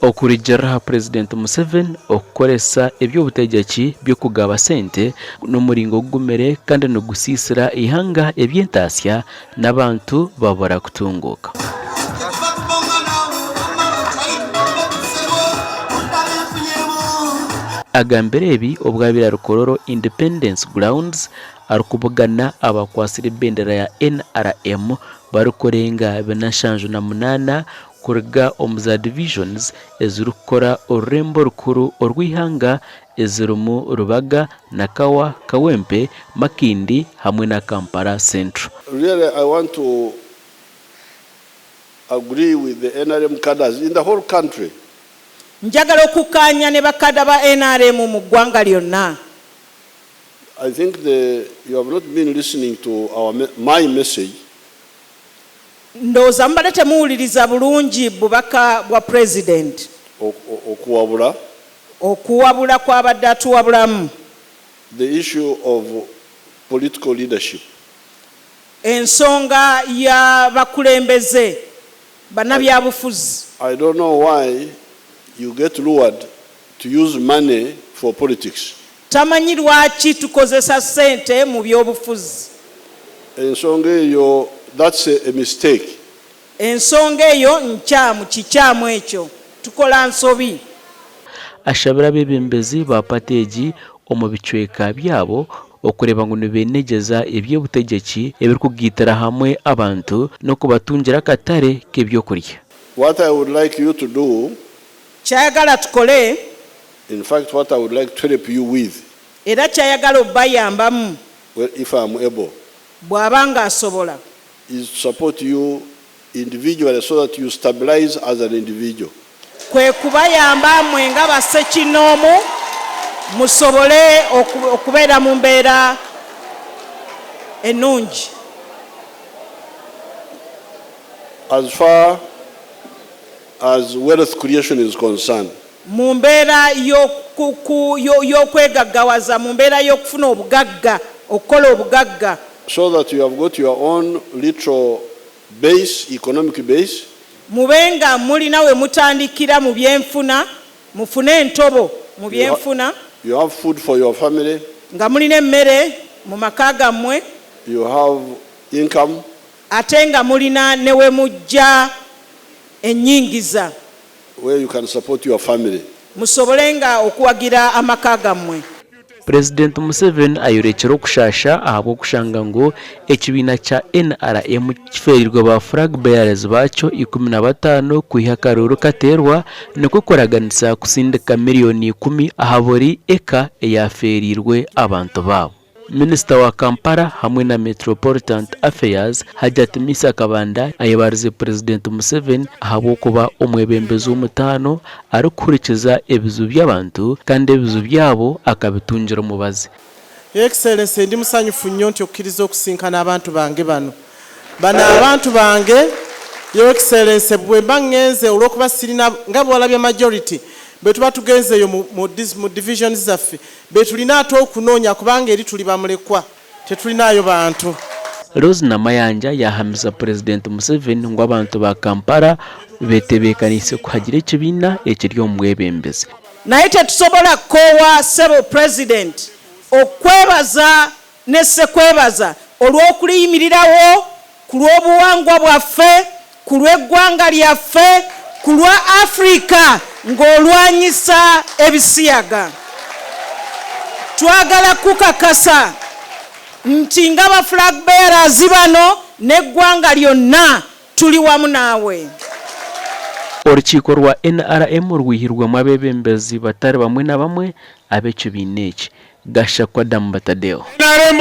okurijjaraho Purezidenti Museveni okukoresa eby'obutegeki by'okugaba sente n'omuringo gugumire kandi nogusiisira ihanga eby'entaasya n'abantu babura kutunguuka. Agambire ebi obwabira rukororo Independence Grounds arukubugana abakwasira ebendera ya NRM barukorenga 78 kuruga omuza divisions ezirukora orurembo rukuru orw'ihanga ezirumu Rubaga, Nakawa, Kawempe, Makindi hamwe na Kampala Central. Really, I want to agree with the NRM cadres in the whole country. Njagala okukanya ne bakada ba NRM mu ggwanga lyonna. I think you have not been listening to my message. Ndowooza mubadde temuwuliriza bulungi bubaka bwa president. Okuwabula kw'abadde atuwabulamu. The issue of political leadership. Ensonga ya bakulembeze bannabyabufuzi. I don't know why you get lured to use money for politics. Tamanyi lwaki tukozesa sente mu byobufuzi. Ensonga eyo, that's a mistake. Ensonga eyo nkyamu kikyamu ekyo tukola nsobi. Ashabire abebembezi ba pateegi omu bicweka byabo okureba ngu nibenegeza eby'obutegeki ebirikugiitira hamwe abantu n'okubatungira akatare k'ebyokurya. What I would like you to do, kyayagala tukole, in fact what I would like to help you with, era kyayagala obbayambamu, well, if I'm able, bw'abanga asobola, is support you individually so that you stabilize as an individual. Kwe kubayamba mwe nga bassekinoomu musobole okubeera mu mbeera ennungi. As far as wealth creation is concerned, mu mbeera y'okwegaggawaza, mu mbeera y'okufuna obugagga, okukola obugagga, so that you have got your own literal base, economic base, mubenga mulina we mutandikira mu byenfuna, mufune entobo mu byenfuna, you have food for your family, nga mulina emmere mu maka gammwe, you have income, ate nga mulina ne we mujja ennyingiza, where you can support your family. musobolenga okuwagira amaka gammwe. Purezidenti Museveni ayorekera okushasha ahabw'okushanga ngu ekibiina kya NRM kiferirwe ba flag bearers bakyo 15 kwiha akaruuru kateerwa nikukoraganisa kusindika miliyoni 10 aha buri eka eyaferirwe abantu baabo. Minisita wa Kampala hamwe na Metropolitan Affairs Hajat Misa Kabanda ayibarize Purezidenti Museveni ahabw'okuba omwebembezi w'omutaano arikukurikiza ebizu by'abantu kandi ebizu byabo akabitungira omubazi. Excellency, ndi musanyufu nnyo nti okkiriza okusinkana abantu bange bano abantu bange. Your Excellency, bwe mba ngenze olw'okuba sirina nga bw'olabye majority betuba tugenzeeyo mu divisions zaffe betulina ate okunoonya kubanga eri tuli bamulekwa tetulinayo bantu. Rose Namayanja yahamiza Purezidenti Museveni ngu abantu ba Kampala betebeekanise kuhagira ekibiina ekiri omu bwebembezi. Naye tetusobola kukoowa ssebo President okwebaza ne ssekwebaza olw'okuliyimirirawo ku lw'obuwangwa bwaffe, ku lw'eggwanga lyaffe, ku lwa Africa ng'olwanyisa ebisiyaga. Twagala kukakasa nti nga ba flag bearers bano n'eggwanga lyonna tuli wamu naawe. Orukiiko rwa NRM rwihirwemu abebembezi batari bamwe na bamwe ab'ekibiina eki. Gashakwa Dambatadeo. NRM